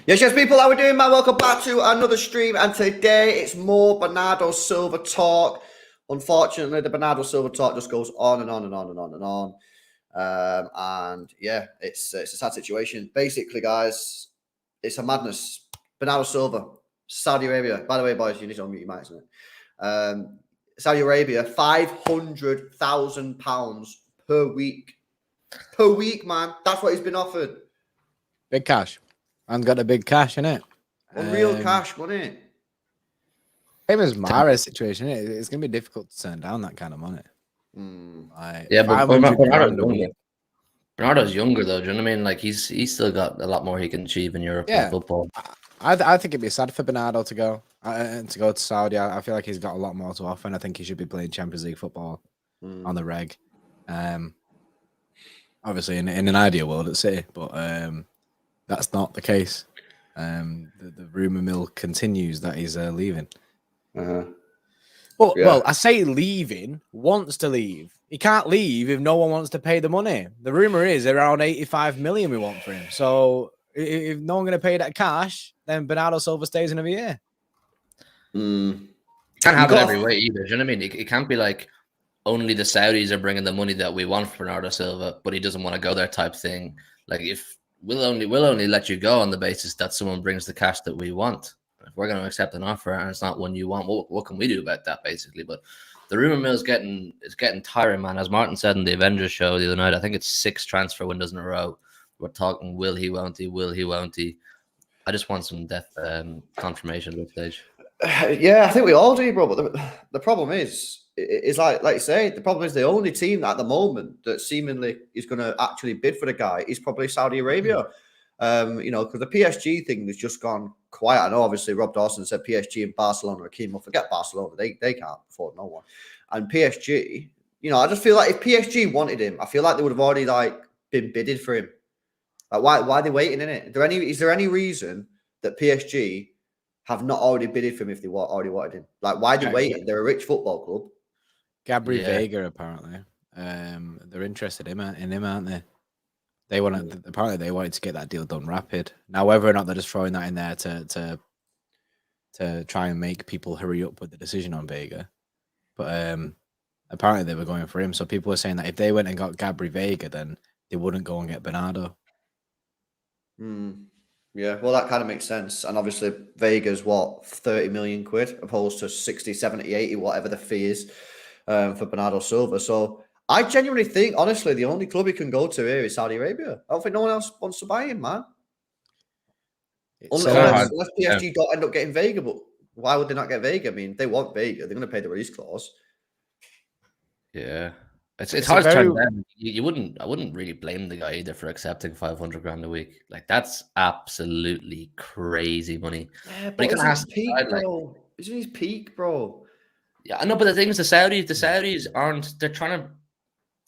Yes, people, how are we doing, man? Welcome back to another stream, and today it's more Bernardo Silva talk. Unfortunately, the Bernardo Silva talk just goes on and on and on and on and on. And yeah, it's a sad situation. Basically, guys, it's a madness. Bernardo Silva, Saudi Arabia. By the way, boys, you need to unmute your mics, isn't it? Saudi Arabia, £500,000 per week. Per week, man. That's what he's been offered. Big cash. And got a big cash, innit? Unreal cash, wasn't it? Same as Mara's situation, innit? It's going to be difficult to turn down that kind of money. Yeah, but Bernardo's younger, though. Do you know what I mean? Like, he's still got a lot more he can achieve in European football. I think it'd be sad for Bernardo to go to Saudi. I feel like he's got a lot more to offer, and I think he should be playing Champions League football on the reg. Obviously, in an ideal world at City, but that's not the case. The rumor mill continues that he's leaving. Well, I say leaving, wants to leave. He can't leave if no one wants to pay the money. The rumor is around 85 million we want for him. So if no one going to pay that cash, then Bernardo Silva stays another year. Can't have it every way either. Do you know what I mean? It can't be like only the Saudis are bringing the money that we want for Bernardo Silva, but he doesn't want to go there type thing. Like, if we'll only let you go on the basis that someone brings the cash that we want. If we're going to accept an offer and it's not one you want, what can we do about that, basically? But the rumor mill is getting tiring, man. As Martin said in the Avengers show the other night, I think it's 6 transfer windows in a row. We're talking, will he, won't he? Will he, won't he? I just want some confirmation at this stage. Yeah, I think we all do, bro. But the problem is like you say, the problem is the only team at the moment that seemingly is going to actually bid for the guy is probably Saudi Arabia. Because the PSG thing has just gone quiet. I know, obviously, Rob Dawson said PSG and Barcelona are keen. Well, forget Barcelona. They can't afford no one. And PSG, I just feel like if PSG wanted him, I feel like they would have already, been bidding for him. Like, why are they waiting in it? Is there any reason that PSG have not already bidded for him if they already wanted him? Like, why are they waiting? They're a rich football club. Gabri Vega, apparently. They're interested in him, aren't they? Apparently they wanted to get that deal done rapid. Now, whether or not they're just throwing that in there to try and make people hurry up with the decision on Vega, but apparently they were going for him. So people were saying that if they went and got Gabri Vega, then they wouldn't go and get Bernardo. Yeah, well, that kind of makes sense. And obviously, Vega's what, 30 million quid, opposed to 60, 70, 80, whatever the fee is for Bernardo Silva. So I genuinely think, honestly, the only club he can go to here is Saudi Arabia. I don't think no one else wants to buy him, man. Unless PSG don't end up getting Vega, but why would they not get Vega? I mean, they want Vega. They're going to pay the release clause. Yeah. It's hard to turn down. I wouldn't really blame the guy either for accepting 500 grand a week. Like, that's absolutely crazy money. Yeah, but it's his peak, bro. It's his peak, bro. Yeah, I know, but the thing is, the Saudis aren't. They're trying to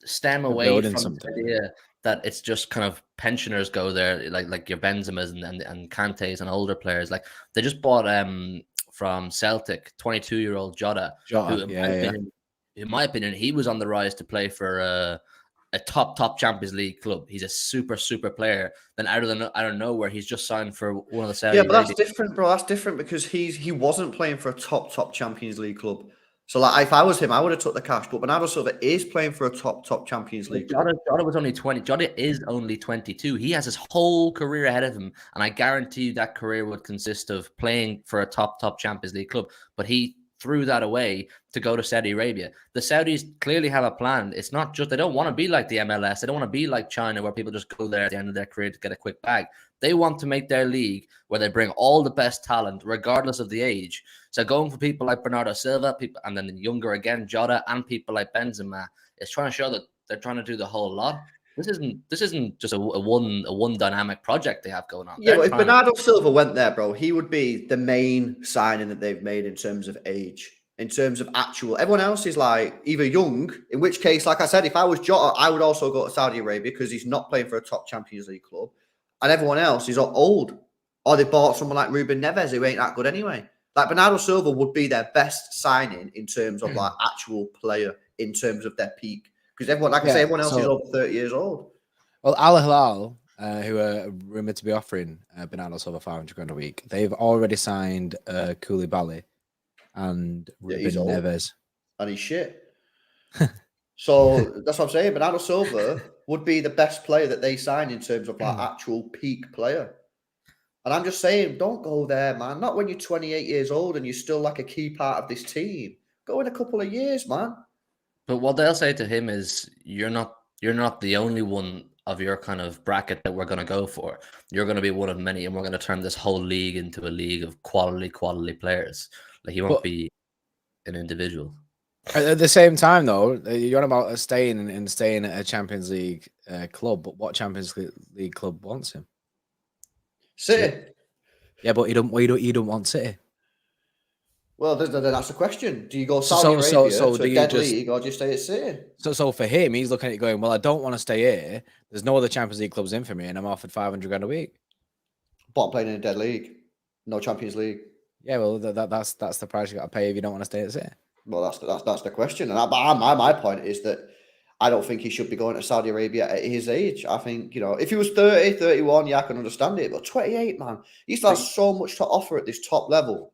stem away from the idea that it's just kind of pensioners go there, like your Benzemas and Kantes and older players. Like, they just bought from Celtic 22-year-old Jota, who in my opinion, he was on the rise to play for a top Champions League club. He's a super player. Then out of nowhere, he's just signed for one of the Saudi. Yeah, but that's different, bro. That's different because he wasn't playing for a top Champions League club. So, like, if I was him, I would have took the cash. But Bernardo Silva is playing for a top Champions League. Jota was only 20. Jota is only 22. He has his whole career ahead of him, and I guarantee you that career would consist of playing for a top Champions League club. But he threw that away to go to Saudi Arabia. The Saudis clearly have a plan. It's not just, they don't want to be like the MLS. They don't want to be like China, where people just go there at the end of their career to get a quick bag. They want to make their league where they bring all the best talent, regardless of the age. So going for people like Bernardo Silva, and then younger again, Jota, and people like Benzema, is trying to show that they're trying to do the whole lot. This isn't just a one dynamic project they have going on. Yeah, but if Bernardo Silva went there, bro, he would be the main signing that they've made in terms of age, in terms of actual. Everyone else is like either young, in which case, like I said, if I was Jota, I would also go to Saudi Arabia because he's not playing for a top Champions League club, and everyone else is old, or they bought someone like Ruben Neves who ain't that good anyway. Like, Bernardo Silva would be their best signing in terms of like actual player, in terms of their peak. Because everyone, like I say, everyone else is over 30 years old. Well, Al Hilal, who are rumored to be offering Bernardo Silva 500 grand a week, they've already signed Koulibaly and Ruben Neves. And he's shit. So that's what I'm saying. Bernardo Silva would be the best player that they sign in terms of like actual peak player. And I'm just saying, don't go there, man. Not when you're 28 years old and you're still like a key part of this team. Go in a couple of years, man. But what they'll say to him is, you're not the only one of your kind of bracket that we're going to go for. You're going to be one of many, and we're going to turn this whole league into a league of quality players. Like, he won't be an individual. At the same time, though, you're on about staying at a Champions League club, but what Champions League club wants him? City. Yeah, but you don't want City. Well, that's the question. Do you go Saudi Arabia to a dead league, or do you stay at City? So for him, he's looking at it going, well, I don't want to stay here. There's no other Champions League clubs in for me, and I'm offered 500 grand a week. But I'm playing in a dead league. No Champions League. Yeah, well, that's the price you got to pay if you don't want to stay at City. Well, that's the question. And my point is that I don't think he should be going to Saudi Arabia at his age. I think, if he was 30, 31, yeah, I can understand it. But 28, man, he still has so much to offer at this top level.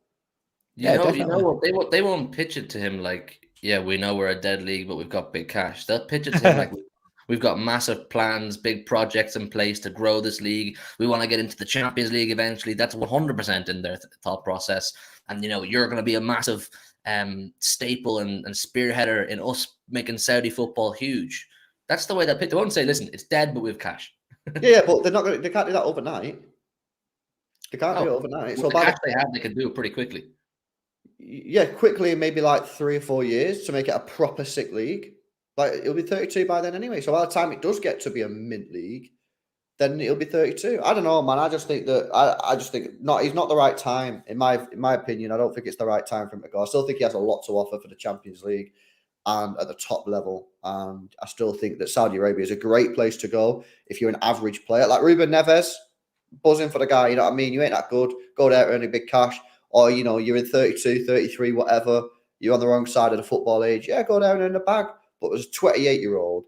You know what? They won't pitch it to him like, yeah, we know we're a dead league, but we've got big cash. They'll pitch it to him like, we've got massive plans, big projects in place to grow this league. We want to get into the Champions League eventually. That's 100% in their thought process. And, you're going to be a massive staple and spearheader in us making Saudi football huge. That's the way that they won't say, listen, it's dead, but we have cash. Yeah, but they can't do that overnight. They can't do it overnight. So the cash they have, they can do it pretty quickly. Yeah, quickly, maybe like 3 or 4 years to make it a proper sick league. Like, it'll be 32 by then anyway. So by the time it does get to be a mint league, then it'll be 32. I don't know, man. I just think that he's not the right time. In my opinion, I don't think it's the right time for him to go. I still think he has a lot to offer for the Champions League and at the top level. And I still think that Saudi Arabia is a great place to go if you're an average player. Like Ruben Neves, buzzing for the guy, you know what I mean? You ain't that good. Go there earning big cash. Or, you're in 32, 33, whatever. You're on the wrong side of the football age. Yeah, go down in the bag. But as a 28-year-old,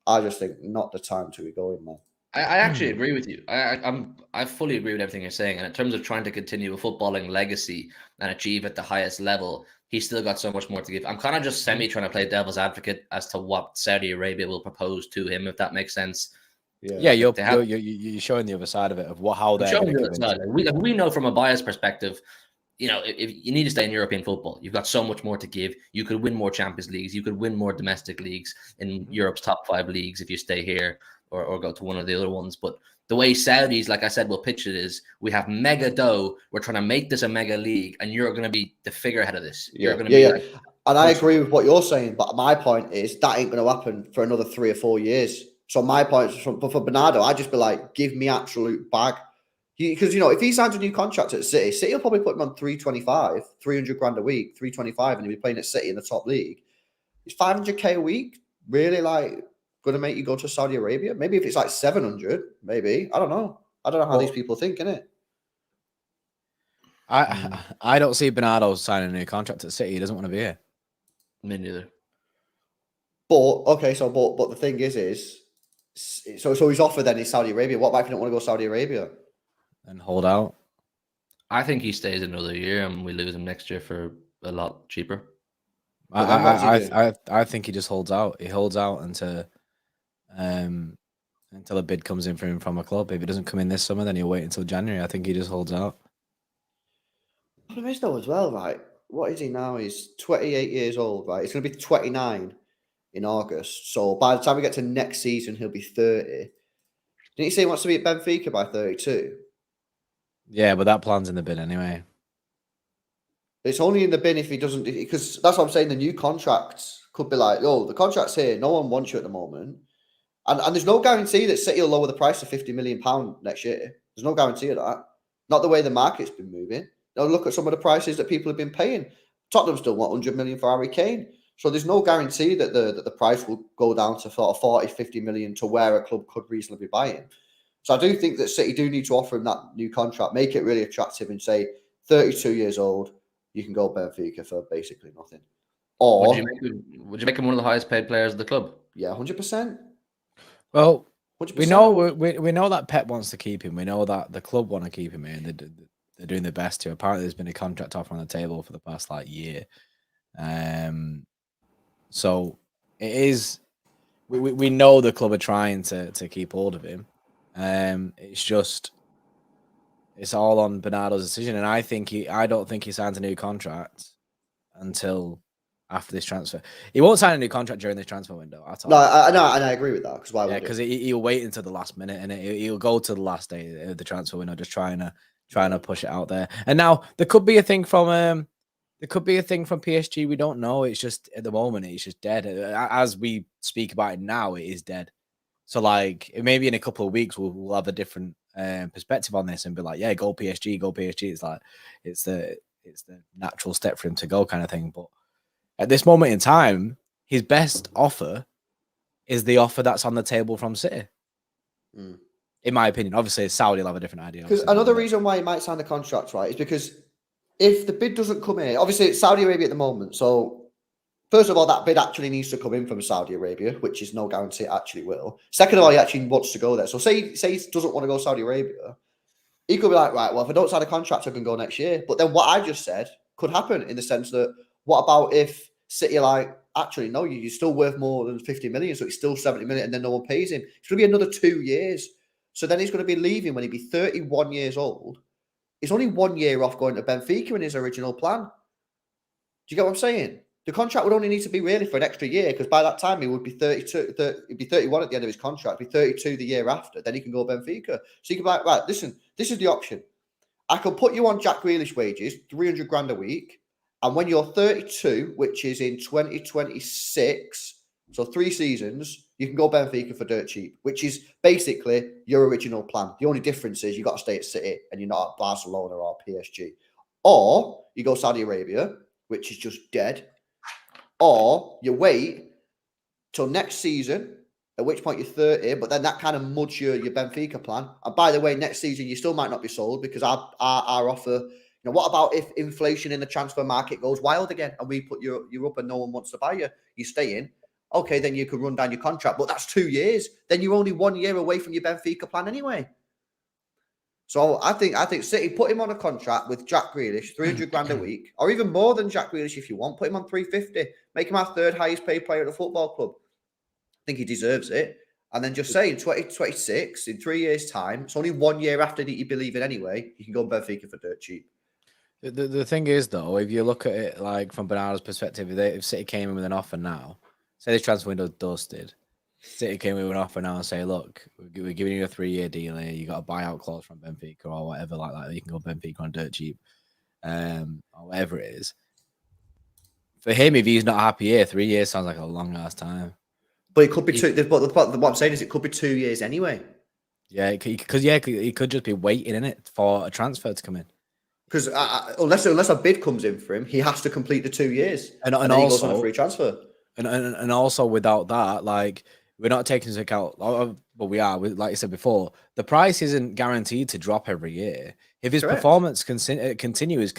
I just think not the time to be going, man. I actually agree with you. I fully agree with everything you're saying. And in terms of trying to continue a footballing legacy and achieve at the highest level, he's still got so much more to give. I'm kind of just trying to play devil's advocate as to what Saudi Arabia will propose to him, if that makes sense. Yeah, They you're showing the other side of it of how they're going to convince you. We know from a bias perspective, if you need to stay in European football, you've got so much more to give. You could win more Champions Leagues. You could win more domestic leagues in Europe's top 5 leagues if you stay here or go to one of the other ones. But the way Saudis, like I said, will pitch it is we have mega dough. We're trying to make this a mega league, and you're going to be the figurehead of this. You're going to be like, and I agree with what you're saying, but my point is that ain't going to happen for another 3 or 4 years. So my point is, for Bernardo, I'd just be like, give me absolute bag. Because, if he signs a new contract at City will probably put him on 325, 300 grand a week, 325, and he'll be playing at City in the top league. Is 500K a week really going to make you go to Saudi Arabia? Maybe if it's like 700, maybe. I don't know. I don't know how these people think, innit? I don't see Bernardo signing a new contract at City. He doesn't want to be here. Me neither. But the thing is so he's offered then in Saudi Arabia. What about if you don't want to go Saudi Arabia? And hold out. I think he stays another year and we lose him next year for a lot cheaper. I think he just holds out. He holds out until a bid comes in for him from a club. If it doesn't come in this summer, then he'll wait until January. I think he just holds out. The problem is though as well, right? What is he now? He's 28 years old, right? He's going to be 29 in August. So by the time we get to next season, he'll be 30. Didn't he say he wants to be at Benfica by 32? Yeah, but that plan's in the bin anyway. It's only in the bin if he doesn't, because that's what I'm saying. The new contracts could be like, the contract's here. No one wants you at the moment. And there's no guarantee that City will lower the price to £50 million next year. There's no guarantee of that. Not the way the market's been moving. Now look at some of the prices that people have been paying. Tottenham still want 100 million for Harry Kane. So there's no guarantee that the price will go down to sort of 40, 50 million to where a club could reasonably buy him. So I do think that City do need to offer him that new contract, make it really attractive and say, 32 years old, you can go Benfica for basically nothing. Or would you make him one of the highest paid players of the club? Yeah, 100%. Well, 100%. we know that Pep wants to keep him. We know that the club want to keep him here. They're doing their best to. Apparently, there's been a contract offer on the table for the past year. So it is. We know the club are trying to keep hold of him. It's all on Bernardo's decision, and I don't think he signs a new contract until after this transfer. He won't sign a new contract during this transfer window at all. No, I agree with that. Because why? Yeah, because he'll wait until the last minute, and he'll go to the last day of the transfer window, just trying to push it out there. And now there could be a thing from PSG. We don't know. It's just at the moment it's just dead. As we speak about it now, it is dead. So maybe in a couple of weeks we'll have a different perspective on this and be like, yeah, go PSG, go PSG. It's like it's the natural step for him to go kind of thing. But at this moment in time, his best offer is the offer that's on the table from City. In my opinion, obviously Saudi will have a different idea. Because another reason why he might sign the contract, right, is because if the bid doesn't come in, obviously it's Saudi Arabia at the moment. So first of all, that bid actually needs to come in from Saudi Arabia, which is no guarantee it actually will. Second of all, he actually wants to go there. So say he doesn't want to go Saudi Arabia, he could be like, right, well, if I don't sign a contract, I can go next year. But then what I just said could happen in the sense that, what about if City actually, no, you're still worth more than 50 million, so it's still 70 million, and then no one pays him. It's going to be another 2 years. So then he's going to be leaving when he'd be 31 years old. He's only 1 year off going to Benfica in his original plan. Do you get what I'm saying? The contract would only need to be really for an extra year, because by that time he would be 32. He'd be 31 at the end of his contract. He'd be 32 the year after. Then he can go Benfica. So you can be like, right, listen, this is the option. I can put you on Jack Grealish wages, 300 grand a week. And when you're 32, which is in 2026, so 3 seasons, you can go Benfica for dirt cheap, which is basically your original plan. The only difference is you got to stay at City and you're not at Barcelona or PSG. Or you go Saudi Arabia, which is just dead. Or you wait till next season, at which point you're 30, but then that kind of muds your Benfica plan. And by the way, next season you still might not be sold, because our offer, what about if inflation in the transfer market goes wild again and we put you up and no one wants to buy you? You stay in. Okay, then you could run down your contract, but that's 2 years. Then you're only 1 year away from your Benfica plan anyway. So I think City, put him on a contract with Jack Grealish, 300 grand a week, or even more than Jack Grealish if you want. Put him on 350. Make him our 3rd highest paid player at the football club. I think he deserves it. And then just say in 2026, in 3 years' time, it's only 1 year after that you believe it anyway, you can go Benfica for dirt cheap. The thing is, though, if you look at it like from Bernardo's perspective, if City came in with an offer now, say this transfer window dusted, City came in with an offer now and say, look, we're giving you a 3-year deal here. You got a buyout clause from Benfica or whatever like that. You can go Benfica on dirt cheap, or whatever it is. For him, if he's not happy here, 3 years sounds like a long ass time. But it could be two. But what I'm saying is, it could be 2 years anyway. Yeah, because he could just be waiting in it for a transfer to come in. Because unless a bid comes in for him, he has to complete the 2 years, and then also he goes on a free transfer. And also without that, like we're not taking into account, but we are. Like you said before, the price isn't guaranteed to drop every year. If his performance continues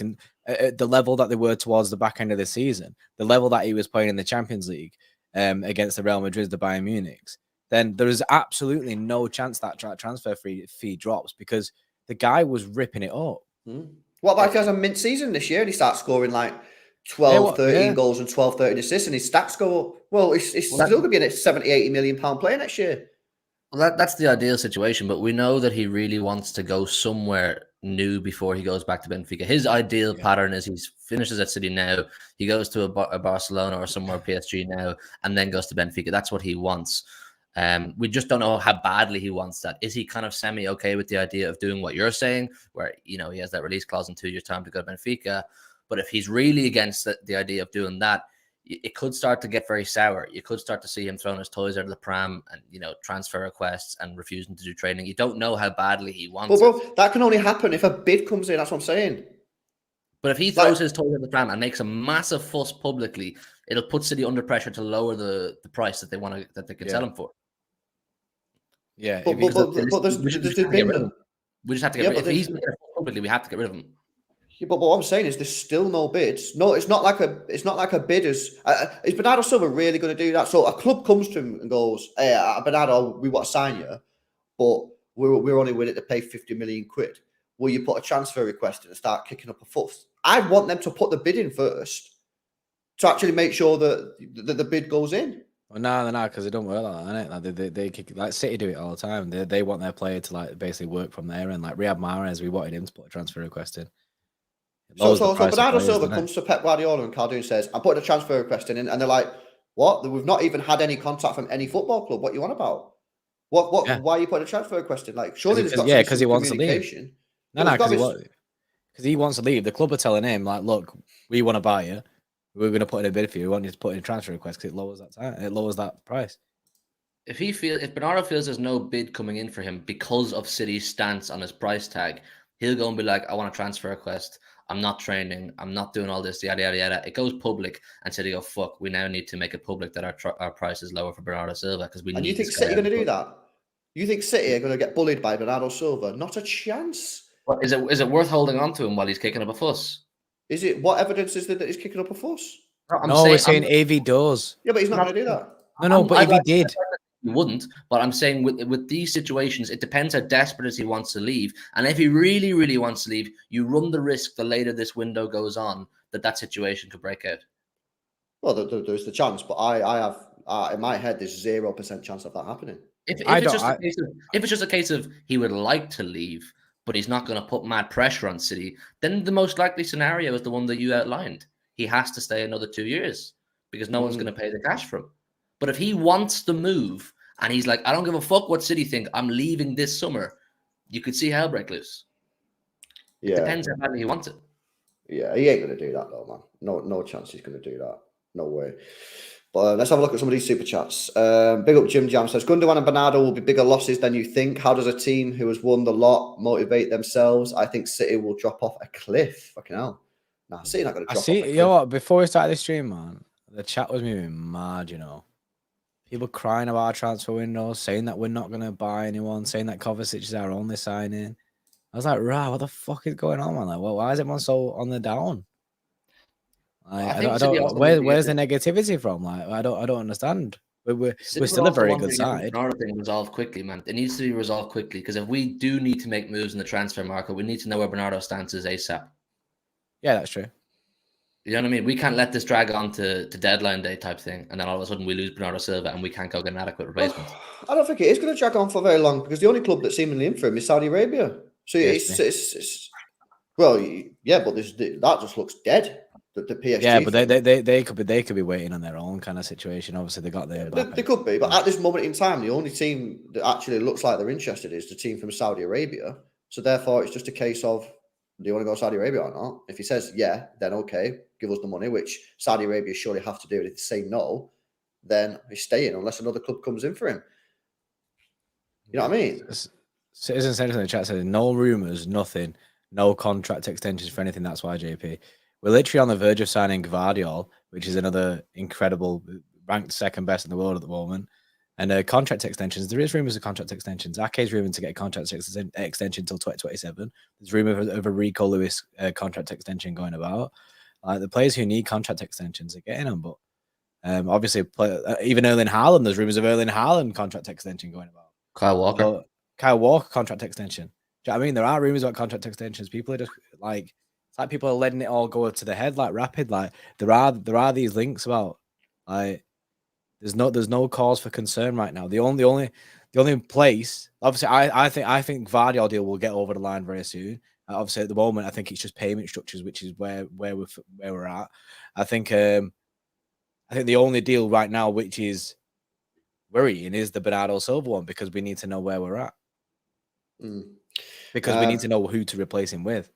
at the level that they were towards the back end of the season, the level that he was playing in the Champions League against the Real Madrid, the Bayern Munich's, then there is absolutely no chance that transfer fee drops because the guy was ripping it up. What about if he has a mint season this year and he starts scoring like 12, 13 goals and 12, 13 assists and his stats go up? Well, it's still going to be a 70, 80 million pound player next year. Well, that's the ideal situation, but we know that he really wants to go somewhere new before he goes back to Benfica. His ideal pattern is he finishes at City now, he goes to a Barcelona or somewhere PSG now, and then goes to Benfica. That's what he wants. We just don't know how badly he wants that. Is he kind of semi-okay with the idea of doing what you're saying, where, he has that release clause in 2 years' time to go to Benfica? But if he's really against the idea of doing that, it could start to get very sour. You could start to see him throwing his toys out of the pram and, transfer requests and refusing to do training. You don't know how badly he wants it. That can only happen if a bid comes in. That's what I'm saying. But if he throws his toys out of the pram and makes a massive fuss publicly, it'll put City under pressure to lower the price that they can sell him for. Yeah, but there's we just have to get rid of him. We just have to get rid of him. If he's making a fuss publicly, we have to get rid of him. Yeah, but what I'm saying is there's still no bids. No, it's not like a bid is Bernardo Silva really going to do that? So a club comes to him and goes, "Hey, Bernardo, we want to sign you, but we're only willing to pay 50 million quid. Will you put a transfer request in and start kicking up a fuss?" I want them to put the bid in first to actually make sure that the bid goes in. Well, no, because it don't work like that, innit? They kick, like City do it all the time. They want their player to like basically work from there, and like Riyad Mahrez, we wanted him to put a transfer request in. So Bernardo Silva comes to Pep Guardiola and Cardoon says, "I'm putting a transfer request in," and they're like, "What? We've not even had any contact from any football club. What you on about? What? Yeah. Why are you putting a transfer request in? Like, surely there's got because he wants to leave. No, because he wants to leave. The club are telling him like, "Look, we want to buy you. We're going to put in a bid for you. We want you to put in a transfer request because it lowers that time. It lowers that price." If Bernardo feels there's no bid coming in for him because of City's stance on his price tag, he'll go and be like, "I want a transfer request. I'm not training. I'm not doing all this, yada, yada, yada." It goes public and City go, "Fuck, we now need to make it public that our price is lower for Bernardo Silva because we need." And you think City are going to do that? You think City are going to get bullied by Bernardo Silva? Not a chance. What, is it worth holding on to him while he's kicking up a fuss? Is it? What evidence is there that he's kicking up a fuss? We're saying AV does. Yeah, but he's not going to do that. No, but if he did. He wouldn't, but I'm saying with these situations, it depends how desperate he wants to leave. And if he really, really wants to leave, you run the risk the later this window goes on that situation could break out. Well, there's the chance, but I have in my head there's 0% chance of that happening. If it's just a case of he would like to leave, but he's not going to put mad pressure on City, then the most likely scenario is the one that you outlined. He has to stay another 2 years because no one's going to pay the cash for him. But if he wants to move and he's like, "I don't give a fuck what City think, I'm leaving this summer," you could see hell break loose. Yeah. It depends how badly he wants it. Yeah, he ain't going to do that though, man. No chance he's going to do that. No way. But let's have a look at some of these super chats. Big up Jim Jam says, "Gundogan and Bernardo will be bigger losses than you think. How does a team who has won the lot motivate themselves? I think City will drop off a cliff." Fucking hell. Nah, City not going to drop off a cliff. You know what? Before we started this stream, man, the chat was moving mad, People crying about our transfer window, saying that we're not going to buy anyone, saying that Kovacic is our only signing. I was like, "Rah, what the fuck is going on, man? Like, why is everyone so on the down?" I don't. Where's the negativity from? Like, I don't understand. We're still a very good side. Another thing resolved quickly, man. It needs to be resolved quickly because if we do need to make moves in the transfer market, we need to know where Bernardo's stance is ASAP. Yeah, that's true. You know what I mean? We can't let this drag on to deadline day type thing, and then all of a sudden we lose Bernardo Silva and we can't go get an adequate replacement. I don't think it is going to drag on for very long because the only club that's seemingly in for him is Saudi Arabia. So PSG. it's well, yeah, but that just looks dead. The PSG. Yeah, but they could be waiting on their own kind of situation. Obviously, they got their. They could be, but at this moment in time, the only team that actually looks like they're interested is the team from Saudi Arabia. So therefore, it's just a case of, do you want to go to Saudi Arabia or not? If he says yeah, then okay, give us the money, which Saudi Arabia surely have to do. And if they say no, then he's staying unless another club comes in for him. You know what I mean? Citizen Central in the chat says no rumors, nothing, no contract extensions for anything. That's why JP. We're literally on the verge of signing Gvardiol, which is another incredible, ranked second best in the world at the moment. And contract extensions. There is rumors of contract extensions. Ake's rumored to get a contract extension until 2027. There's rumor of a Rico Lewis contract extension going about. The players who need contract extensions are getting them, but obviously, even Erling Haaland. There's rumors of Erling Haaland contract extension going about. Kyle Walker. So, Kyle Walker contract extension. Do you know what I mean? There are rumors about contract extensions. People are just like. It's like people are letting it all go to the head like rapid. Like there are these links about like there's no cause for concern right now. The only place obviously I think Gvardiol deal will get over the line very soon. Obviously at the moment I think it's just payment structures, which is where we're at. I think the only deal right now which is worrying is the Bernardo Silva one because we need to know where we're at. Because we need to know who to replace him with.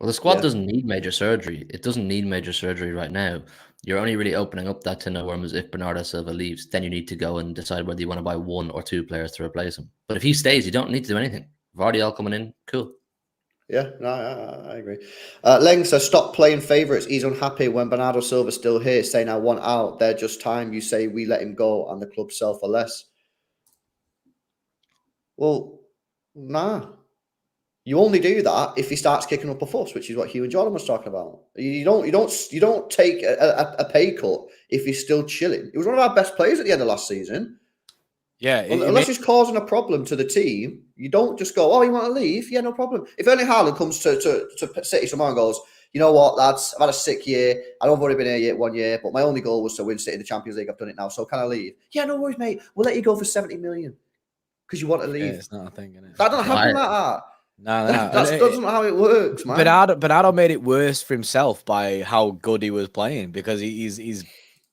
Well, the squad doesn't need major surgery. It doesn't need major surgery right now. You're only really opening up that tin of worms if Bernardo Silva leaves. Then you need to go and decide whether you want to buy one or two players to replace him. But if he stays, you don't need to do anything. Gvardiol coming in, cool. Yeah, no, I agree. Leng says, stop playing favourites. He's unhappy when Bernardo Silva's still here, saying, I want out. They're just time. You say we let him go and the club sell for less. Well, nah. You only do that if he starts kicking up a fuss, which is what Hugh and Jordan was talking about. You don't take a pay cut if he's still chilling. He was one of our best players at the end of last season. Yeah, unless he's causing a problem to the team, you don't just go, oh, you want to leave? Yeah, no problem. If Erling Haaland comes to City tomorrow and goes, you know what, lads, I've had a sick year. I know I've already been here yet 1 year, but my only goal was to win City in the Champions League. I've done it now, so can I leave? Yeah, no worries, mate. We'll let you go for 70 million because you want to leave. Yeah, it's not a thing, is it? That doesn't happen like that. No. That's not how it works, man. Bernardo made it worse for himself by how good he was playing because he's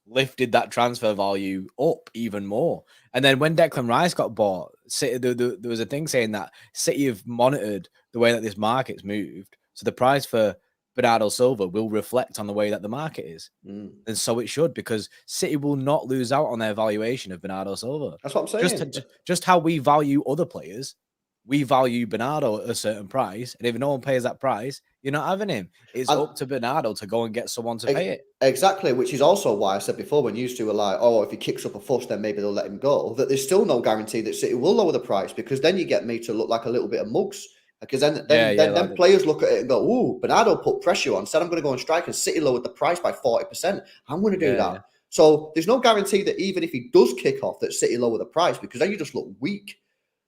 lifted that transfer value up even more. And then when Declan Rice got bought, City, there was a thing saying that City have monitored the way that this market's moved. So the price for Bernardo Silva will reflect on the way that the market is. And so it should, because City will not lose out on their valuation of Bernardo Silva. That's what I'm saying. Just how we value other players, we value Bernardo at a certain price. And if no one pays that price, you're not having him. It's up to Bernardo to go and get someone to pay it. Exactly, which is also why I said before when you two were like, oh, if he kicks up a fuss, then maybe they'll let him go, that there's still no guarantee that City will lower the price, because then you get me to look like a little bit of mugs. Because then players look at it and go, ooh, Bernardo put pressure on, said I'm going to go on strike, and City lowered the price by 40%. I'm going to do that. Yeah. So there's no guarantee that even if he does kick off, that City lower the price, because then you just look weak.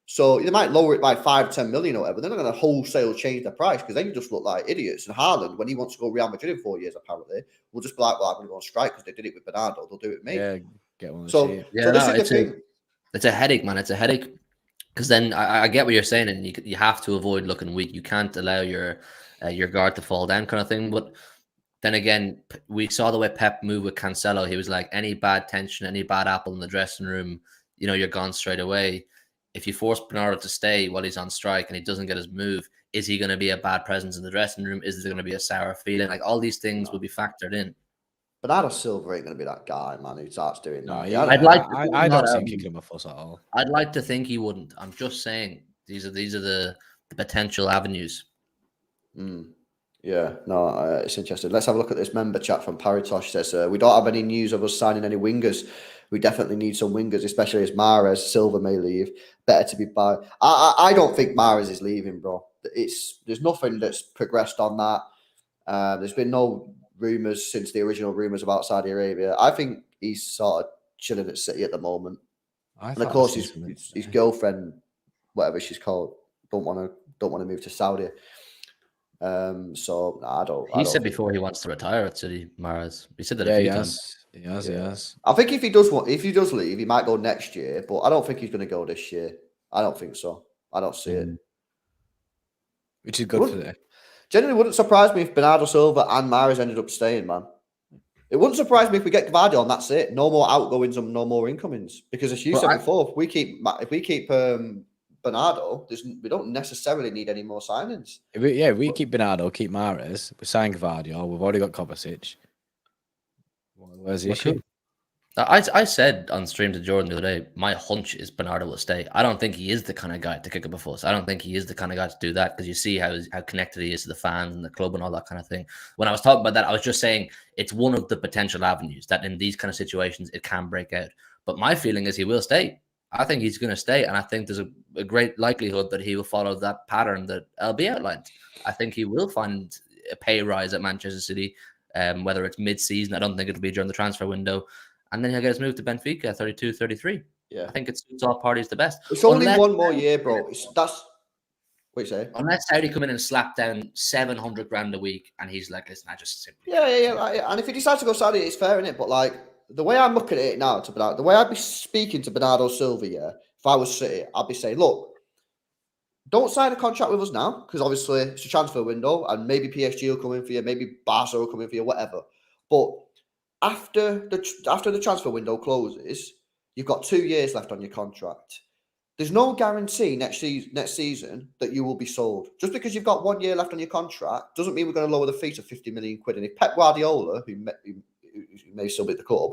So they might lower it by 5-10 million or whatever. They're not going to wholesale change the price, because then you just look like idiots. And Haaland, when he wants to go Real Madrid in 4 years, apparently, will just be like, well, I'm going to go on strike because they did it with Bernardo. They'll do it with me. Yeah, get one. So this is the thing. It's a headache, man. It's a headache. Because then I get what you're saying, and you have to avoid looking weak. You can't allow your guard to fall down, kind of thing. But then again, we saw the way Pep moved with Cancelo. He was like, any bad tension, any bad apple in the dressing room, you're gone straight away. If you force Bernardo to stay while he's on strike and he doesn't get his move, is he going to be a bad presence in the dressing room? Is there going to be a sour feeling? Like, all these things will be factored in. Bernardo Silva ain't going to be that guy, man, who starts doing that. I don't think he can fuss at all. I'd like to think he wouldn't. I'm just saying these are the potential avenues. Yeah, no, it's interesting. Let's have a look at this member chat from Paritosh. Says, we don't have any news of us signing any wingers. We definitely need some wingers, especially as Mahrez. Silva may leave. Better to be by. I don't think Mahrez is leaving, bro. There's nothing that's progressed on that. There's been no rumours since the original rumours about Saudi Arabia. I think he's sort of chilling at City at the moment. And of course, his girlfriend, whatever she's called, don't want to move to Saudi. So I don't. He said before he wants to retire at City, Mahrez. He said that a few times. He has. I think if he does leave, he might go next year, but I don't think he's going to go this year. I don't think so. I don't see it. Which is good for them. Genuinely wouldn't surprise me if Bernardo Silva and Mahrez ended up staying, man. It wouldn't surprise me if we get Gvardiol and that's it. No more outgoings and no more incomings. Because as you said before, if we keep Bernardo, we don't necessarily need any more signings. If we keep Bernardo, keep Mahrez, we sign Gvardiol, we've already got Kovacic. Where's the issue? I said on stream to Jordan the other day, my hunch is Bernardo will stay. I don't think he is the kind of guy to kick up a fuss. I don't think he is the kind of guy to do that because you see how connected he is to the fans and the club and all that kind of thing. When I was talking about that, I was just saying it's one of the potential avenues that in these kind of situations it can break out. But my feeling is he will stay. I think he's going to stay, and I think there's a great likelihood that he will follow that pattern that LB outlined. I think he will find a pay rise at Manchester City, whether it's mid-season. I don't think it'll be during the transfer window. And then he'll get his move to Benfica, 32, 33. Yeah. I think it suits all parties the best. It's only one more year, bro. What you say? Unless Saudi come in and slap down 700 grand a week, and he's like, listen, I just simply... Yeah. And if he decides to go Saudi, it's fair, innit? But, like, the way I'm looking at it now, the way I'd be speaking to Bernardo Silva, if I was City, I'd be saying, look, don't sign a contract with us now, because obviously it's a transfer window, and maybe PSG will come in for you, maybe Barca will come in for you, whatever. But after the transfer window closes, you've got 2 years left on your contract. There's no guarantee next season that you will be sold. Just because you've got 1 year left on your contract doesn't mean we're going to lower the fee to 50 million quid. And if Pep Guardiola, who may still be at the club,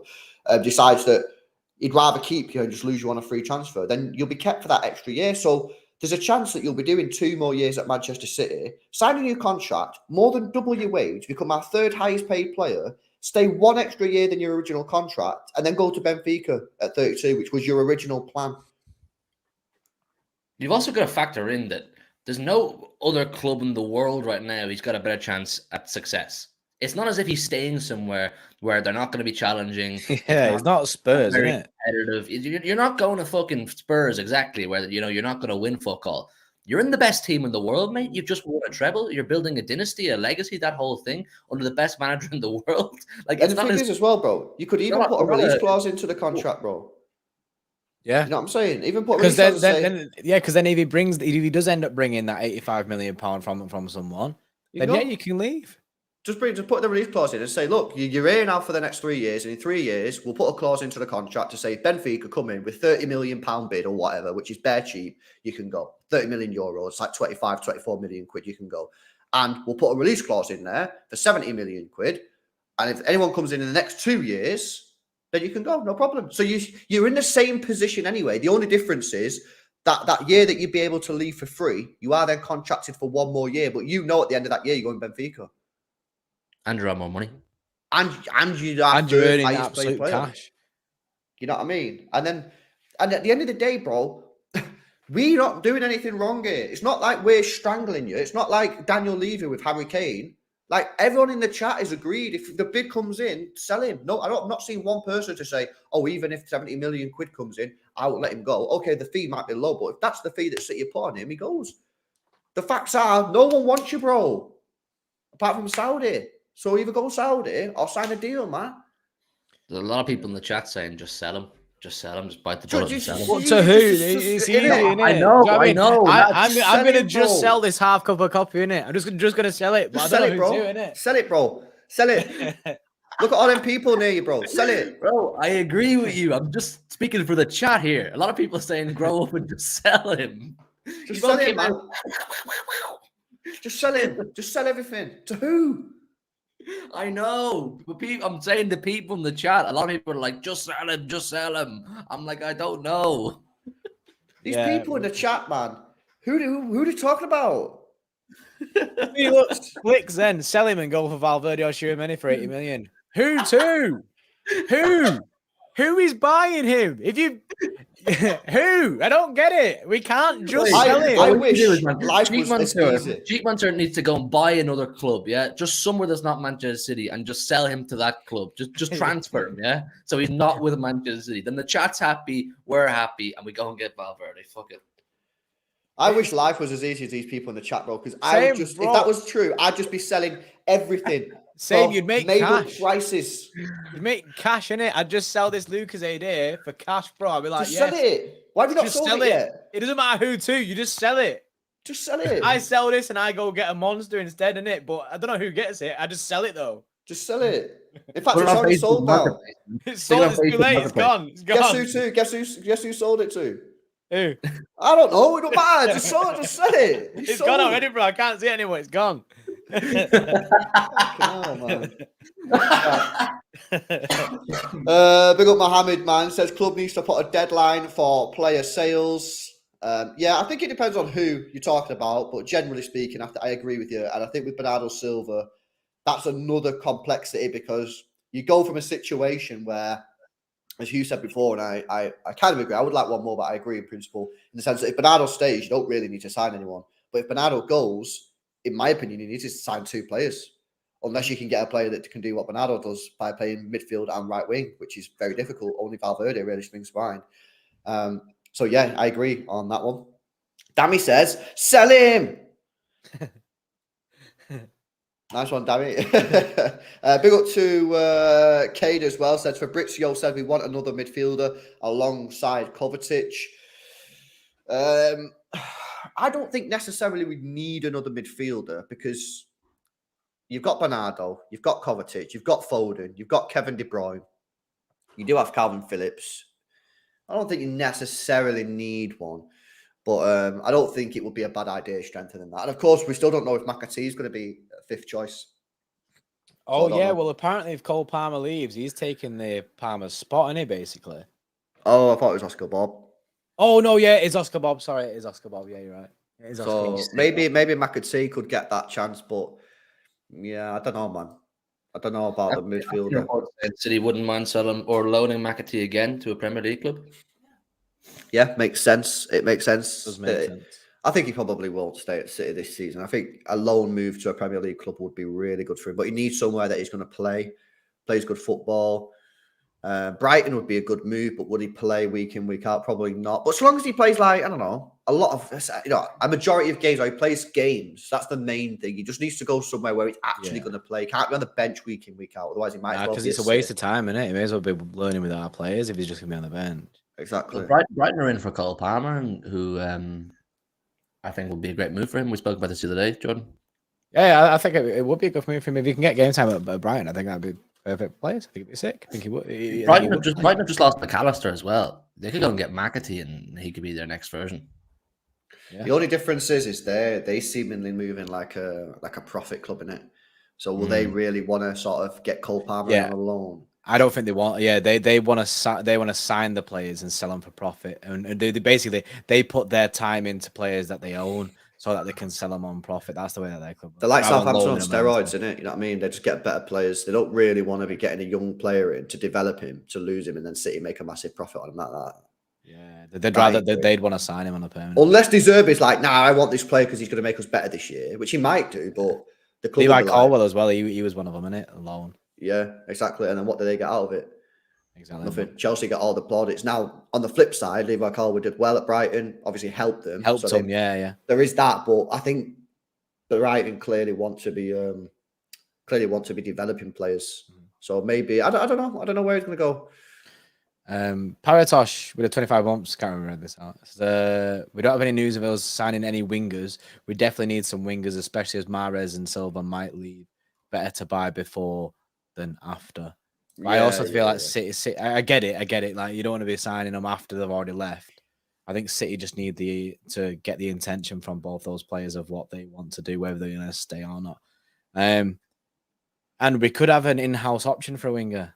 decides that he'd rather keep you and just lose you on a free transfer, then you'll be kept for that extra year. So there's a chance that you'll be doing 2 more years at Manchester City, sign a new contract, more than double your wage, become our 3rd highest paid player, stay 1 extra year than your original contract, and then go to Benfica at 32, which was your original plan. You've also got to factor in that there's no other club in the world right now he's got a better chance at success. It's not as if he's staying somewhere where they're not going to be challenging. It's not Spurs, isn't it? Competitive. You're not going to fucking Spurs, exactly, where you're not going to win fuck all. You're in the best team in the world, mate. You've just won a treble. You're building a dynasty, a legacy, that whole thing, under the best manager in the world. Like, and the thing is as well, bro, you could even put a release clause into the contract, bro. Yeah. You know what I'm saying? Even put a release clause because then if he does end up bringing that £85 million from someone, then you can leave. Just put the release clause in and say, look, you're here now for the next 3 years, and in 3 years, we'll put a clause into the contract to say Benfica come in with £30 million bid or whatever, which is bare cheap, you can go. 30 million euros, like 24 million quid, you can go. And we'll put a release clause in there for 70 million quid. And if anyone comes in the next 2 years, then you can go, no problem. So you're in the same position anyway. The only difference is that year that you'd be able to leave for free, you are then contracted for 1 more year, but you know at the end of that year, you're going Benfica. And you're on more money. And you're earning absolute cash. You know what I mean? And at the end of the day, bro, we're not doing anything wrong here. It's not like we're strangling you. It's not like Daniel Levy with Harry Kane. Like, everyone in the chat has agreed. If the bid comes in, sell him. No, I'm not seeing one person to say, oh, even if 70 million quid comes in, I will let him go. Okay, the fee might be low, but if that's the fee that City put on him, he goes. The facts are, no one wants you, bro. Apart from Saudi. So either go Saudi or sign a deal, man. There's a lot of people in the chat saying, just sell him. Just sell him. Just bite the bullet and sell him. Well, to who? It's easy, innit? I know. I'm going to just sell this half cup of coffee, innit? I'm just going to sell it. Just sell it, bro. Sell it, bro. Sell it. Look at all them people near you, bro. Sell it. Bro, I agree with you. I'm just speaking for the chat here. A lot of people are saying, grow up and just sell him. Just sell him, man. Just sell him. Just sell everything. To who? I know, but I'm saying the people in the chat, a lot of people are like, just sell him. I'm like, I don't know. These people in the chat, man, who are they talking about? He looks Flick Zen, sell him and go for Valverde or Tchouaméni for 80 million. Who to? Who is buying him? If you who? I don't get it. We can't just sell him. I wish life was this easy. Cheap Mansour needs to go and buy another club, yeah? Just somewhere that's not Manchester City and just sell him to that club. Just transfer him, yeah? So he's not with Manchester City. Then the chat's happy, we're happy, and we go and get Valverde. Fuck it. I wish life was as easy as these people in the chat, bro. Because I would just, bro. if that was true, I'd just be selling everything. Same, you'd make made cash. up prices. You'd make cash in it. I'd just sell this Lucas AD for cash, bro. I'd be like, Just sell it. Why have you not just sold sell it yet? It doesn't matter who to. You just sell it. Just sell it. I sell this and I go get a monster instead, innit? But I don't know who gets it. I just sell it though. Just sell it. In fact, Put it it's on already Facebook sold now. Marketplace. It's sold. It's too late. It's gone. It's gone. Guess who sold it to? Who? I don't know. It don't matter. Just sell it. It's gone already, bro. I can't see it anymore. It's gone. Fucking hell, man. Big up Mohammed, man. Says club needs to put a deadline for player sales. Yeah, I think it depends on who you're talking about, but generally speaking, I agree with you. And I think with Bernardo Silva, that's another complexity because you go from a situation where, as you said before, and I kind of agree. I would like one more, but I agree in principle in the sense that if Bernardo stays, you don't really need to sign anyone. But if Bernardo goes, in my opinion, you need to sign 2 players, unless you can get a player that can do what Bernardo does by playing midfield and right wing, which is very difficult. Only Valverde really springs to mind. So yeah, I agree on that one. Dammy says, sell him. Nice one, Dammy. Big up to Cade as well. Says Fabrizio said we want another midfielder alongside Kovacic. I don't think necessarily we need another midfielder because you've got Bernardo, you've got Kovacic, you've got Foden, you've got Kevin De Bruyne. You do have Calvin Phillips. I don't think you necessarily need one, but I don't think it would be a bad idea strengthening that. And of course, we still don't know if McAtee is going to be a 5th choice. Oh, yeah. Well, apparently, if Cole Palmer leaves, he's taking the Palmer's spot, isn't he, basically? Oh, I thought it was Oscar Bob. Oh, no, yeah, it's Oscar Bob. Sorry, it is Oscar Bob. Yeah, you're right. It is So Oscar maybe McAtee could get that chance, but yeah, I don't know, man. I don't know about the midfielder. City wouldn't mind selling or loaning McAtee again to a Premier League club. Yeah, makes sense. It makes sense. Does make sense. I think he probably won't stay at City this season. I think a loan move to a Premier League club would be really good for him. But he needs somewhere that he's going to plays good football. Brighton would be a good move, but would he play week in, week out? Probably not. But as long as he plays like, I don't know, a lot of, a majority of games where he plays games, that's the main thing. He just needs to go somewhere where he's actually going to play. He can't be on the bench week in, week out. Otherwise, he might as well because it's a waste of time, isn't it? He may as well be learning with our players if he's just going to be on the bench. Exactly. Well, Brighton are in for Cole Palmer, and who I think would be a great move for him. We spoke about this the other day, Jordan. Yeah, I think it would be a good move for him if he can get game time at Brighton. I think that'd be perfect place. I think it'd be sick. I think he would. Brighton have just lost McAllister as well. They could go and get McAtee, and he could be their next version. Yeah. The only difference is they seemingly moving like a profit club in it. So will they really want to sort of get Cole Palmer on a loan? I don't think they want. Yeah, they want to sign the players and sell them for profit, and they basically put their time into players that they own so that they can sell them on profit. That's the way that their club. They're like Southampton on steroids, isn't it? You know what I mean? They just get better players. They don't really want to be getting a young player in to develop him, to lose him, and then City make a massive profit on him like that. Yeah, they'd want to sign him on a permanent. Unless De Zerbi's like, nah, I want this player because he's going to make us better this year, which he might do, but the club Levi Colwell as well. He was one of them, innit? Alone. Yeah, exactly. And then what do they get out of it? Exactly. Nothing. Chelsea got all the plaudits. Now, on the flip side, Levi Colwell did well at Brighton. Obviously, helped them. Yeah. There is that, but I think Brighton clearly want to be developing players. So maybe I don't know. I don't know where he's going to go. Paratosh with a 25 months. Can't remember this out. We don't have any news of us signing any wingers. We definitely need some wingers, especially as Mahrez and Silva might leave. Better to buy before than after. But I also feel like City. I get it. Like you don't want to be signing them after they've already left. I think City just need to get the intention from both those players of what they want to do, whether they're going to stay or not. And we could have an in-house option for a winger.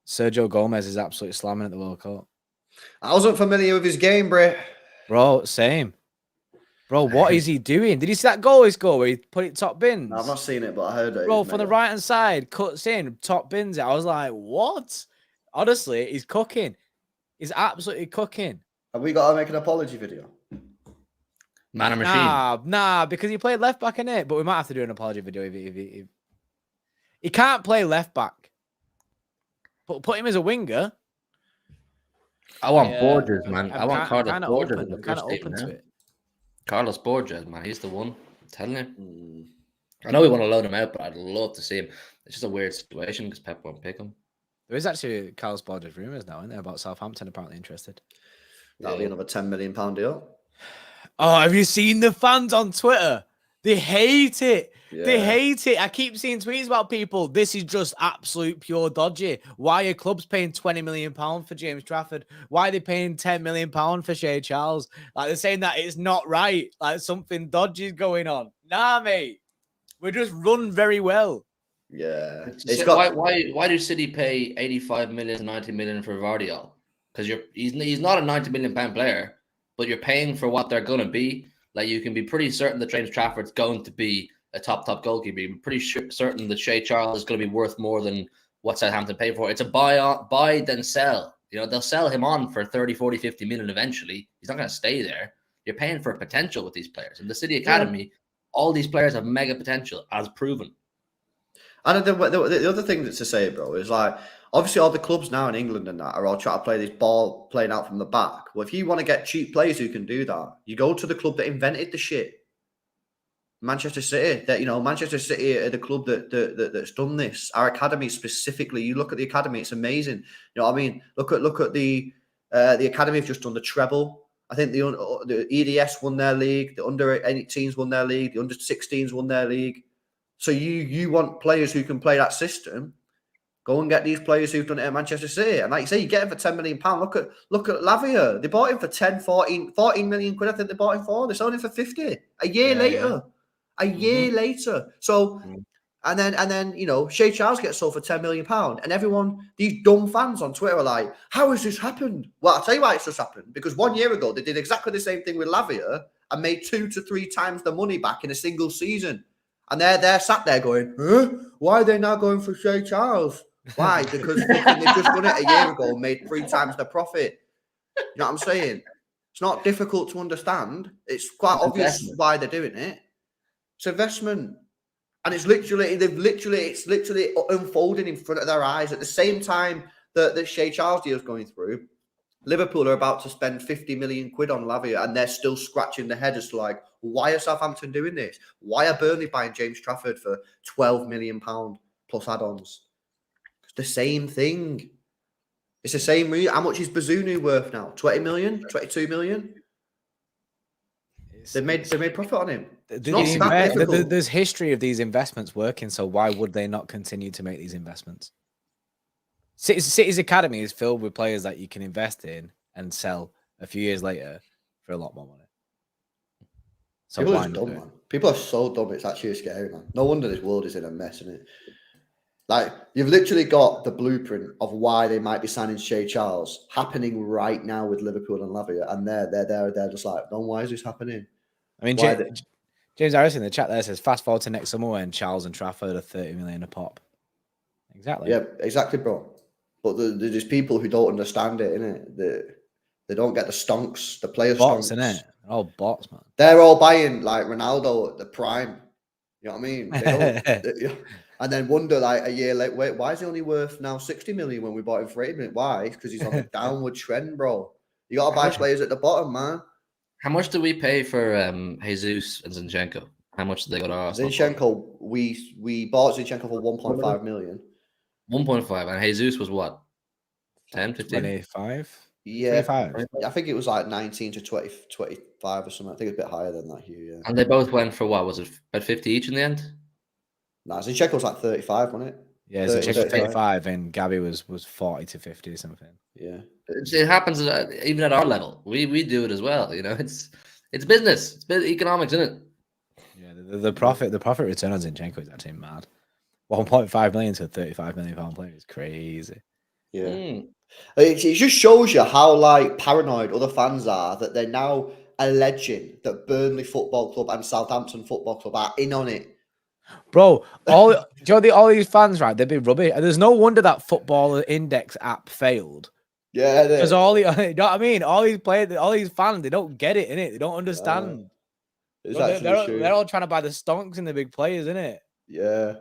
Sergio Gomez is absolutely slamming at the World Cup. I wasn't familiar with his game, bro. Same. Bro, what is he doing? Did you see that goal he scored where he put it top bins? No, I've not seen it, but I heard it. Bro, from the right-hand side, cuts in, top bins it. I was like, what? Honestly, he's cooking. He's absolutely cooking. Have we got to make an apology video? Man or machine? Nah, because he played left back in it, but we might have to do an apology video if he can't play left back. Put him as a winger. I want Borges, man. I want Carlos Borges. in the first team, to it. Carlos Borges, man, he's the one. I'm telling you. I know we want to loan him out, but I'd love to see him. It's just a weird situation because Pep won't pick him. There is actually Carlos Borges rumours now, isn't there, about Southampton apparently interested. That'll be another £10 million deal. Oh, have you seen the fans on Twitter? They hate it. Yeah. They hate it. I keep seeing tweets about people. This is just absolute pure dodgy. Why are clubs paying £20 million for James Trafford? Why are they paying £10 million for Shea Charles? Like, they're saying that it's not right. Like, something dodgy is going on. Nah, mate. We just run very well. Yeah. Why do City pay 85 million to 90 million for Vardiol? Because he's not a 90 million pound player, but you're paying for what they're going to be. Like, you can be pretty certain that James Trafford's going to be a top goalkeeper. You're pretty certain that Shea Charles is going to be worth more than what Southampton paid for. It's a buy then sell. You know, they'll sell him on for 30, 40, 50 million eventually. He's not going to stay there. You're paying for potential with these players. In the City Academy, all these players have mega potential, as proven. And the other thing that's to say, bro, is like, obviously all the clubs now in England and that are all trying to play this ball playing out from the back. Well, if you want to get cheap players who can do that, you go to the club that invented the shit. Manchester City. Manchester City are the club that's done this. Our academy specifically. You look at the academy; it's amazing. You know what I mean? Look at the academy have just done the treble. I think the EDS won their league. The under 18s won their league. The under 16s won their league. So you want players who can play that system? Go and get these players who've done it at Manchester City. And like you say, you get him for £10 million. Look at Lavia. They bought him for 14 million quid. I think they bought him for. They sold him for 50 a year later. Yeah. A year later. So, and then Shea Charles gets sold for £10 million. And everyone, these dumb fans on Twitter are like, how has this happened? Well, I'll tell you why it's just happened. Because 1 year ago, they did exactly the same thing with Lavia and made 2 to 3 times the money back in a single season. And they're sat there going, huh? Why are they now going for Shea Charles? Why? Because they just done it a year ago and made 3 times the profit. You know what I'm saying? It's not difficult to understand. It's quite obvious why they're doing it. It's investment. And it's literally unfolding in front of their eyes at the same time that the Shea Charles deal is going through. Liverpool are about to spend 50 million quid on Lavia, and they're still scratching their head as to like, why are Southampton doing this? Why are Burnley buying James Trafford for £12 million plus add-ons? It's the same thing. It's the same. How much is Bazunu worth now? 20 million? 22 million? They made profit on him. There's history of these investments working, so why would they not continue to make these investments? City's academy is filled with players that you can invest in and sell a few years later for a lot more money. So people are dumb, man. People are so dumb. It's actually scary, man. No wonder this world is in a mess, isn't it? Like, you've literally got the blueprint of why they might be signing Shea Charles happening right now with Liverpool and Lavia, and they're just like, no, why is this happening? I mean, James Harris in the chat there says, fast forward to next summer when Charles and Trafford are 30 million a pop. Exactly. Yeah, exactly, bro. But there's just people who don't understand it, innit? They don't get the stonks, the player bots, stonks. Innit? They're all bots, man. They're all buying like Ronaldo at the prime. You know what I mean? They don't, and then wonder like a year later, wait, why is he only worth now 60 million when we bought him for 8 million? Why? Because he's on the downward trend, bro. You got to buy players at the bottom, man. How much do we pay for Jesus and Zinchenko? How much did they go to Arsenal? Zinchenko, we bought Zinchenko for 1.5 million. 1.5, and Jesus was what? 10, 15? 25? Yeah, 25. I think it was like 19 to 20, 25 or something. I think it's a bit higher than that, Hugh. Yeah. And they both went for what? Was it about 50 each in the end? Nah, Zinchenko was like 35, wasn't it? Yeah, Zinchenko 35, and Gabby was 40 to 50 or something. Yeah, it happens even at our level. We do it as well. You know, it's business. It's economics, isn't it? Yeah, the profit return on Zinchenko is actually mad. 1.5 million to a 35 million pound player is crazy. Yeah. It just shows you how like paranoid other fans are that they're now alleging that Burnley Football Club and Southampton Football Club are in on it. Bro, all these fans, right? They'd be rubbish. And there's no wonder that Footballer Index app failed. Yeah, because you know what I mean? All these players, all these fans, they don't get it, innit? They don't understand. They're all trying to buy the stonks and the big players, innit? Yeah,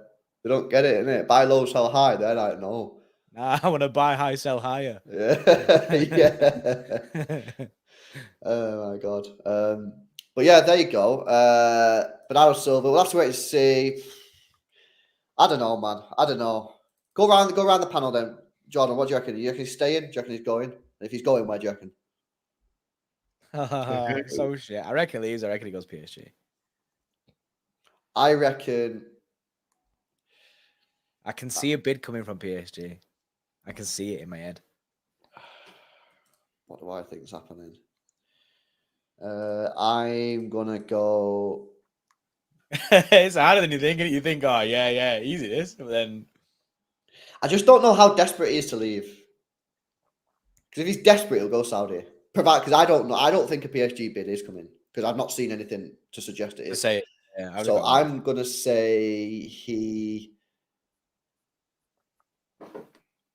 they don't get it, innit? Buy low, sell high. They're like, no. Nah, I want to buy high, sell higher. Yeah. Yeah. Oh my god. But yeah, there you go. Bernardo Silva. We'll have to wait and see. I don't know, man. I don't know. Go around the panel then. Jordan, what do you reckon? You reckon he's staying? Do you reckon he's going? And if he's going, where do you reckon? So shit. I reckon he leaves. I reckon he goes PSG. I reckon. I can see a bid coming from PSG. I can see it in my head. What do I think is happening? I'm gonna go. It's harder than you think. You think, oh yeah, easy this. But then I just don't know how desperate he is to leave. Because if he's desperate, he'll go Saudi. Because I don't know. I don't think a PSG bid is coming. Because I've not seen anything to suggest it is. say, yeah, so I'm gonna say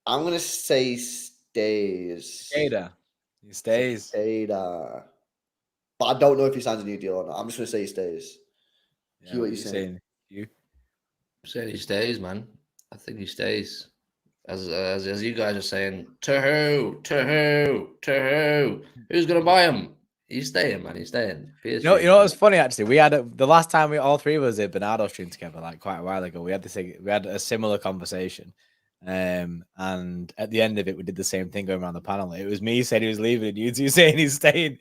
I'm gonna say stays. He stays. But I don't know if he signs a new deal or not. I'm just gonna say he stays. Yeah, what are you saying? You saying he stays, man. I think he stays. As you guys are saying, to who? Who's gonna buy him? He's staying, man. He's staying. You know what's funny actually? We had the last time we all three of us did Bernardo stream together, like quite a while ago. We had a similar conversation, and at the end of it, we did the same thing going around the panel. It was me saying he was leaving, and you two saying he's staying.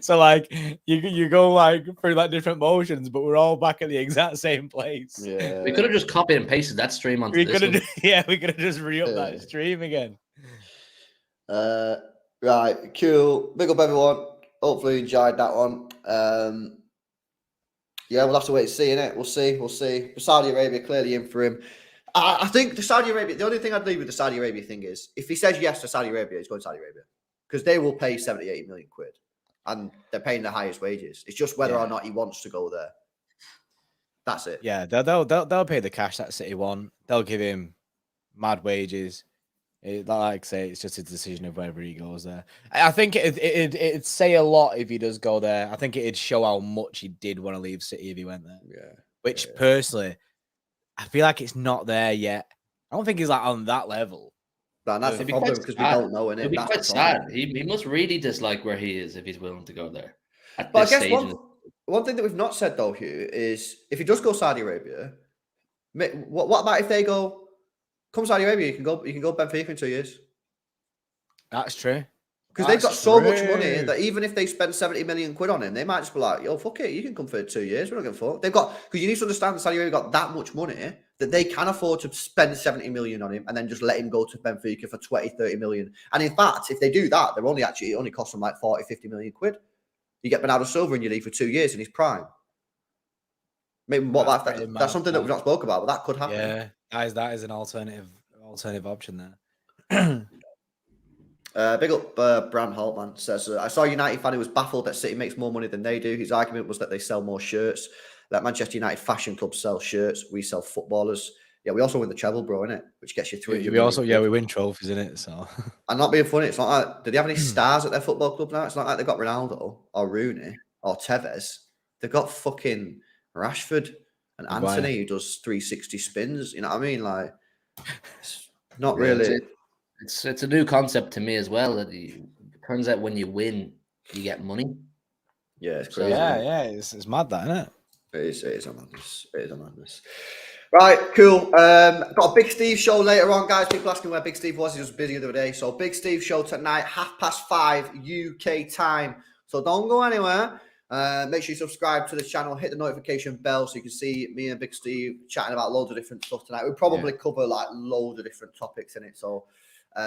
So like you go like through like different motions, but we're all back at the exact same place. Yeah, we could have just copied and pasted that stream onto this one. We could have just re-upped that stream again. Right, cool. Big up everyone. Hopefully you enjoyed that one. Yeah, we'll have to wait and see, innit? We'll see. Saudi Arabia clearly in for him. I think the only thing I'd leave with the Saudi Arabia thing is if he says yes to Saudi Arabia, he's going to Saudi Arabia. Because they will pay 70, 80 million quid. And they're paying the highest wages. It's just whether or not he wants to go there. That's it. Yeah, they'll pay the cash that City want. They'll give him mad wages. Like I say, it's just a decision of whether he goes there. I think it'd say a lot if he does go there. I think it'd show how much he did want to leave City if he went there. Yeah. Which personally, I feel like it's not there yet. I don't think he's like on that level. And that's the problem because we don't know, innit? It'd be quite sad. He must really dislike where he is if he's willing to go there. But I guess one thing that we've not said though, Hugh, is if he does go Saudi Arabia, what about if they go? Come Saudi Arabia, you can go Benfica in 2 years. That's true. Because they've got so much money that even if they spend 70 million quid on him, they might just be like, yo, fuck it, you can come for 2 years. We're not going to fuck. Because you need to understand that Saudi Arabia got that much money that they can afford to spend 70 million on him and then just let him go to Benfica for 20, 30 million. And in fact, if they do that, it only costs them like 40, 50 million quid. You get Bernardo Silva in your league for 2 years in his prime. Maybe that's something that we've not spoke about, but that could happen. Yeah. That is an alternative option there. Big up Bram Holtman says, I saw a United fan who was baffled that City makes more money than they do. His argument was that they sell more shirts. That Manchester United fashion club sells shirts. We sell footballers. Yeah, we also win the treble, bro, innit? Which gets you through. We win trophies, innit? So I'm not being funny. It's not like, do they have any stars at their football club now? It's not like they've got Ronaldo or Rooney or Tevez. They've got fucking Rashford and Anthony who does 360 spins. You know what I mean? Like, it's not really. It's a new concept to me as well. That it turns out when you win, you get money. Yeah, it's crazy. It's mad, that, isn't it? It is a madness. Right, cool. Got a Big Steve show later on, guys. People asking where Big Steve was. He was busy the other day. So Big Steve show tonight, 5:30 UK time. So don't go anywhere. Make sure you subscribe to the channel, hit the notification bell so you can see me and Big Steve chatting about loads of different stuff tonight. We'll probably cover like loads of different topics in it. So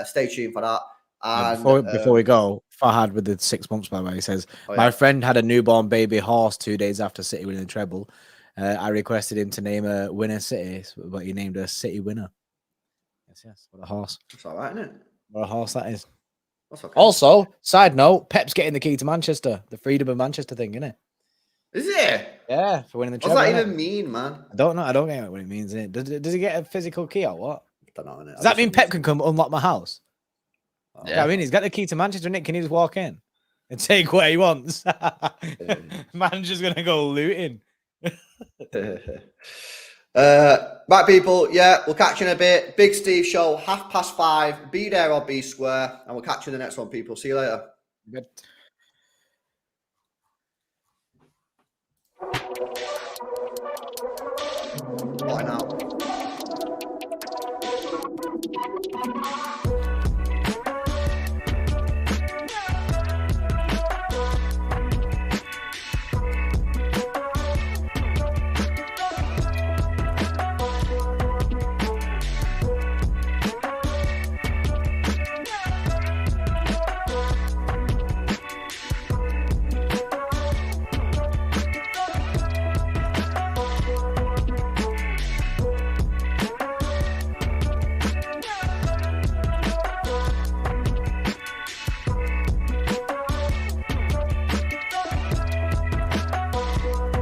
stay tuned for that. And, before we go, Fahad with the 6 months, by the way, he says, my friend had a newborn baby horse 2 days after City winning the treble. I requested him to name a winner City, but he named a City winner. Yes. What a horse. That's all right, isn't it? What a horse that is. That's okay. Also, side note, Pep's getting the key to Manchester. The freedom of Manchester thing, isn't it? Is it? Yeah, for winning the treble. What does that even mean, man? I don't know. I don't get what it means, innit? Does he get a physical key or what? I don't know, innit? Does that mean Pep can come unlock my house? Yeah, I mean, he's got the key to Manchester, Nick. Can he just walk in and take what he wants? Manager's going to go looting. Right, people. Yeah, we'll catch you in a bit. Big Steve show, 5:30. Be there or be square. And we'll catch you in the next one, people. See you later. Good. Bye now.